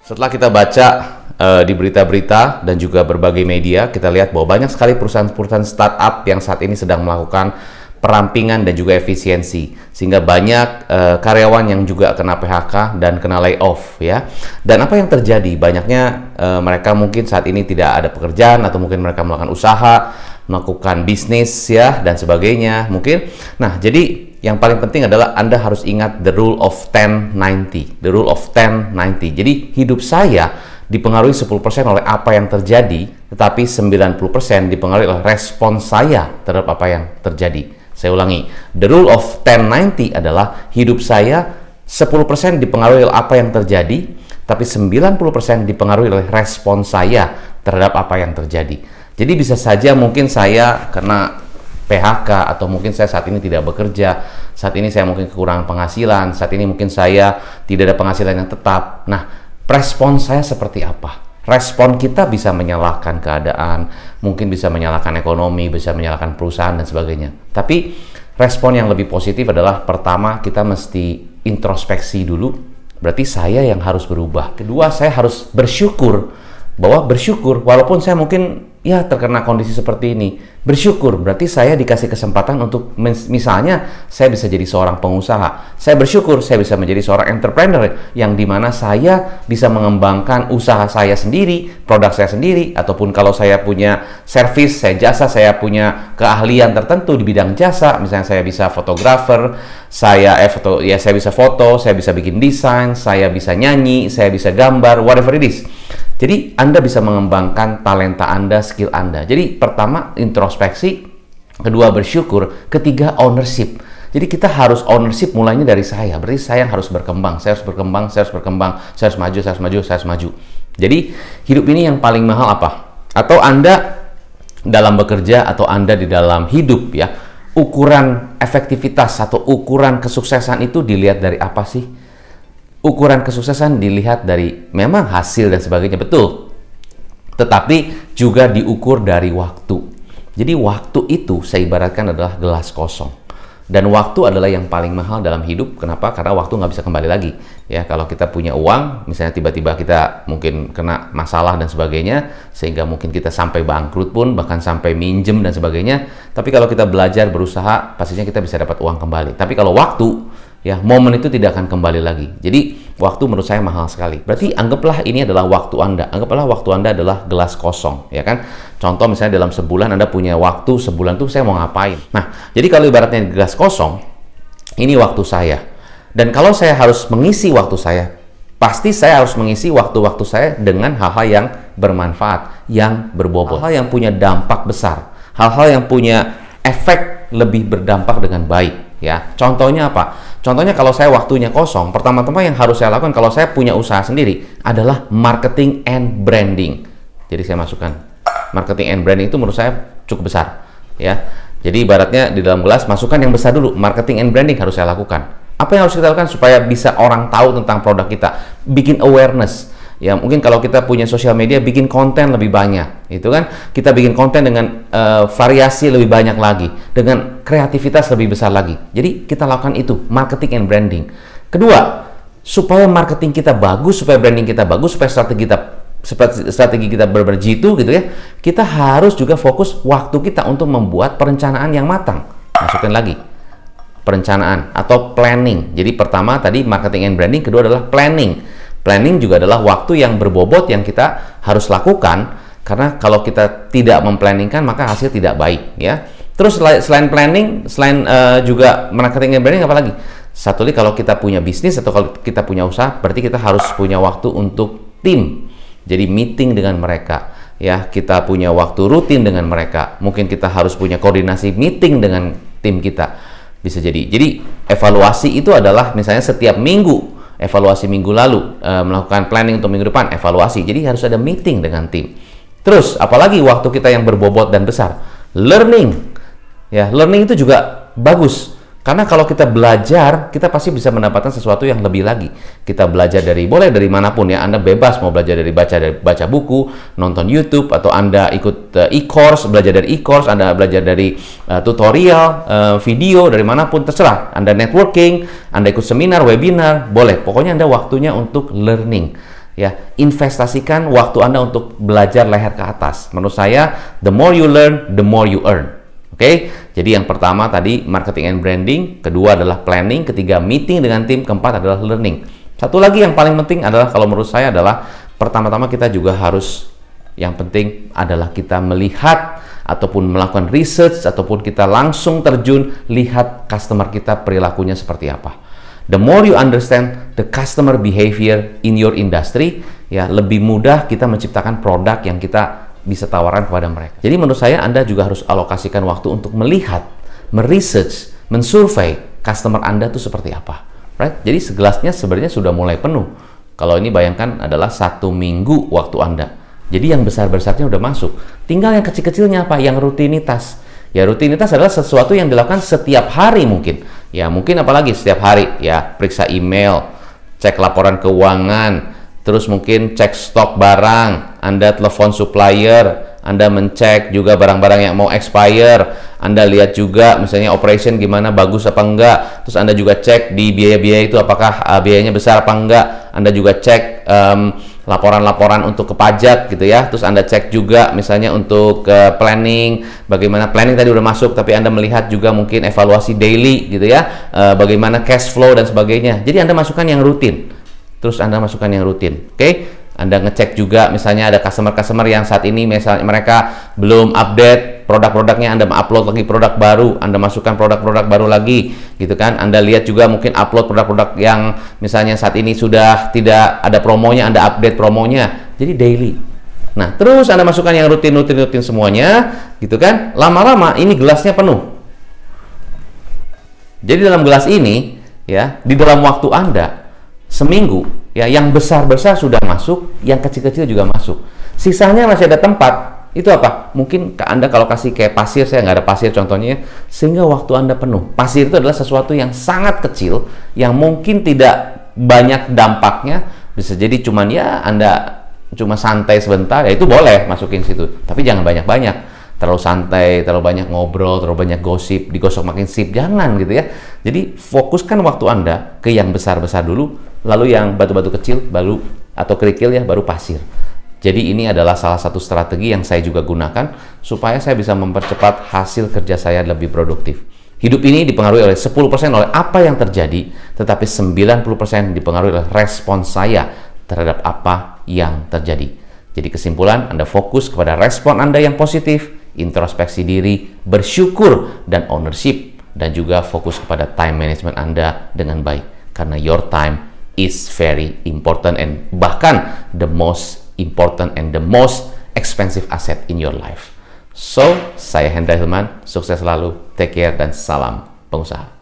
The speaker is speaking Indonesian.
Setelah kita baca di berita-berita dan juga berbagai media, kita lihat bahwa banyak sekali perusahaan-perusahaan startup yang saat ini sedang melakukan perampingan dan juga efisiensi, sehingga banyak karyawan yang juga kena PHK dan kena layoff ya. Dan apa yang terjadi? Banyaknya mereka mungkin saat ini tidak ada pekerjaan, atau mungkin mereka melakukan usaha, melakukan bisnis ya dan sebagainya mungkin. Nah, jadi yang paling penting adalah Anda harus ingat the rule of 10-90. The rule of 10-90. Jadi hidup saya dipengaruhi 10% oleh apa yang terjadi, tetapi 90% dipengaruhi oleh respon saya terhadap apa yang terjadi. Saya ulangi, the rule of 10-90 adalah hidup saya 10% dipengaruhi oleh apa yang terjadi, tapi 90% dipengaruhi oleh respon saya terhadap apa yang terjadi. Jadi bisa saja mungkin saya kena PHK, atau mungkin saya saat ini tidak bekerja, saat ini saya mungkin kekurangan penghasilan, saat ini mungkin saya tidak ada penghasilan yang tetap. Nah, respon saya seperti apa? Respon kita bisa menyalahkan keadaan, mungkin bisa menyalahkan ekonomi, bisa menyalahkan perusahaan dan sebagainya. Tapi respon yang lebih positif adalah, pertama, kita mesti introspeksi dulu. Berarti saya yang harus berubah. Kedua, saya harus bersyukur, bahwa bersyukur walaupun saya mungkin ya terkena kondisi seperti ini. Bersyukur berarti saya dikasih kesempatan untuk misalnya saya bisa jadi seorang pengusaha. Saya bersyukur saya bisa menjadi seorang entrepreneur, yang dimana saya bisa mengembangkan usaha saya sendiri, produk saya sendiri, ataupun kalau saya punya service, saya jasa, saya punya keahlian tertentu di bidang jasa, misalnya saya bisa fotografer, saya bisa foto, saya bisa bikin desain, saya bisa nyanyi, saya bisa gambar, whatever it is. Jadi Anda bisa mengembangkan talenta Anda, skill Anda. Jadi pertama introspeksi, kedua bersyukur, ketiga ownership. Jadi kita harus ownership mulainya dari saya. Berarti saya yang harus berkembang, saya harus berkembang, saya harus berkembang, saya harus maju, saya harus maju, saya harus maju. Jadi hidup ini yang paling mahal apa? Atau Anda dalam bekerja, atau Anda di dalam hidup ya, ukuran efektivitas atau ukuran kesuksesan itu dilihat dari apa sih? Ukuran kesuksesan dilihat dari memang hasil dan sebagainya, betul. Tetapi juga diukur dari waktu. Jadi waktu itu saya ibaratkan adalah gelas kosong. Dan waktu adalah yang paling mahal dalam hidup. Kenapa? Karena waktu nggak bisa kembali lagi. Ya, kalau kita punya uang, misalnya tiba-tiba kita mungkin kena masalah dan sebagainya, sehingga mungkin kita sampai bangkrut pun, bahkan sampai minjem dan sebagainya. Tapi kalau kita belajar, berusaha, pastinya kita bisa dapat uang kembali. Tapi kalau waktu, ya, momen itu tidak akan kembali lagi. Jadi waktu menurut saya mahal sekali. Berarti anggaplah ini adalah waktu Anda. Anggaplah waktu Anda adalah gelas kosong, ya kan? Contoh misalnya dalam sebulan Anda punya waktu sebulan tuh saya mau ngapain. Nah, jadi kalau ibaratnya gelas kosong, ini waktu saya. Dan kalau saya harus mengisi waktu saya, pasti saya harus mengisi waktu-waktu saya dengan hal-hal yang bermanfaat, yang berbobot, hal-hal yang punya dampak besar, hal-hal yang punya efek lebih berdampak dengan baik. Ya, contohnya apa? Contohnya kalau saya waktunya kosong, pertama-tama yang harus saya lakukan kalau saya punya usaha sendiri adalah marketing and branding. Jadi saya masukkan marketing and branding, itu menurut saya cukup besar, ya. Jadi ibaratnya di dalam gelas masukkan yang besar dulu, marketing and branding harus saya lakukan. Apa yang harus kita lakukan supaya bisa orang tahu tentang produk kita? Bikin awareness. Ya, mungkin kalau kita punya sosial media, bikin konten lebih banyak, itu kan? Kita bikin konten dengan variasi lebih banyak lagi, dengan kreativitas lebih besar lagi. Jadi kita lakukan itu, marketing and branding. Kedua, supaya marketing kita bagus, supaya branding kita bagus, supaya strategi kita benar-benar jitu gitu ya, kita harus juga fokus waktu kita untuk membuat perencanaan yang matang. Masukin lagi perencanaan atau planning. Jadi pertama tadi marketing and branding, kedua adalah planning. Planning juga adalah waktu yang berbobot yang kita harus lakukan, karena kalau kita tidak memplanningkan maka hasil tidak baik ya. Terus selain planning, selain juga marketing and branding, apa lagi? Satu lagi, kalau kita punya bisnis atau kalau kita punya usaha, berarti kita harus punya waktu untuk tim. Jadi meeting dengan mereka ya, kita punya waktu rutin dengan mereka. Mungkin kita harus punya koordinasi meeting dengan tim kita. Bisa jadi. Jadi evaluasi itu adalah misalnya setiap minggu, evaluasi minggu lalu, melakukan planning untuk minggu depan, evaluasi. Jadi harus ada meeting dengan tim. Terus apalagi waktu kita yang berbobot dan besar, learning. Ya, learning itu juga bagus. Karena kalau kita belajar, kita pasti bisa mendapatkan sesuatu yang lebih lagi. Kita belajar boleh dari manapun ya. Anda bebas mau belajar dari baca buku, nonton YouTube, atau Anda ikut e-course, belajar dari e-course, Anda belajar dari tutorial, video, dari manapun, terserah. Anda networking, Anda ikut seminar, webinar, boleh. Pokoknya Anda waktunya untuk learning. ya, investasikan waktu Anda untuk belajar leher ke atas. Menurut saya, the more you learn, the more you earn. Oke, jadi yang pertama tadi marketing and branding, kedua adalah planning, ketiga meeting dengan tim, keempat adalah learning. Satu lagi yang paling penting adalah kalau menurut saya adalah pertama-tama kita juga harus, yang penting adalah kita melihat ataupun melakukan research ataupun kita langsung terjun lihat customer kita perilakunya seperti apa. The more you understand the customer behavior in your industry, ya lebih mudah kita menciptakan produk yang kita bisa tawarkan kepada mereka. Jadi menurut saya Anda juga harus alokasikan waktu untuk melihat, meresearch, mensurvey customer Anda itu seperti apa. Right? Jadi segelasnya sebenarnya sudah mulai penuh. Kalau ini bayangkan adalah 1 minggu waktu Anda. Jadi yang besar-besarnya udah masuk. Tinggal yang kecil-kecilnya apa? Yang rutinitas. Ya rutinitas adalah sesuatu yang dilakukan setiap hari mungkin. Ya mungkin apalagi setiap hari. Ya periksa email, cek laporan keuangan, terus mungkin cek stok barang, Anda telepon supplier, Anda mencek juga barang-barang yang mau expire, Anda lihat juga misalnya operation gimana, bagus apa enggak, terus Anda juga cek di biaya-biaya itu apakah biayanya besar apa enggak, Anda juga cek laporan-laporan untuk ke pajak gitu ya, terus Anda cek juga misalnya untuk planning, bagaimana planning tadi udah masuk, tapi Anda melihat juga mungkin evaluasi daily gitu ya, bagaimana cash flow dan sebagainya. Jadi Anda masukkan yang rutin. Terus Anda masukkan yang rutin, oke? Anda ngecek juga misalnya ada customer-customer yang saat ini misalnya mereka belum update produk-produknya, Anda upload lagi produk baru, Anda masukkan produk-produk baru lagi, gitu kan? Anda lihat juga mungkin upload produk-produk yang misalnya saat ini sudah tidak ada promonya, Anda update promonya, jadi daily. Nah, terus Anda masukkan yang rutin semuanya, gitu kan? Lama-lama ini gelasnya penuh. Jadi dalam gelas ini, ya, di dalam waktu Anda seminggu, ya yang besar-besar sudah masuk, yang kecil-kecil juga masuk. Sisanya masih ada tempat. Itu apa? Mungkin Anda kalau kasih kayak pasir, saya nggak ada pasir contohnya, sehingga waktu Anda penuh. Pasir itu adalah sesuatu yang sangat kecil, yang mungkin tidak banyak dampaknya. Bisa jadi cuman ya Anda cuma santai sebentar, ya itu boleh masukin situ. Tapi jangan banyak-banyak. Terlalu santai, terlalu banyak ngobrol, terlalu banyak gosip, digosok makin sip, jangan gitu ya. Jadi fokuskan waktu Anda ke yang besar-besar dulu, lalu yang batu-batu kecil baru atau kerikil ya baru pasir. Jadi ini adalah salah satu strategi yang saya juga gunakan supaya saya bisa mempercepat hasil kerja saya lebih produktif. Hidup ini dipengaruhi oleh 10% oleh apa yang terjadi, tetapi 90% dipengaruhi oleh respon saya terhadap apa yang terjadi. Jadi kesimpulan, Anda fokus kepada respon Anda yang positif, introspeksi diri, bersyukur, dan ownership, dan juga fokus kepada time management Anda dengan baik. Karena your time is very important and bahkan the most important and the most expensive asset in your life. So, saya Hendra Hilman, sukses selalu, take care, dan salam pengusaha.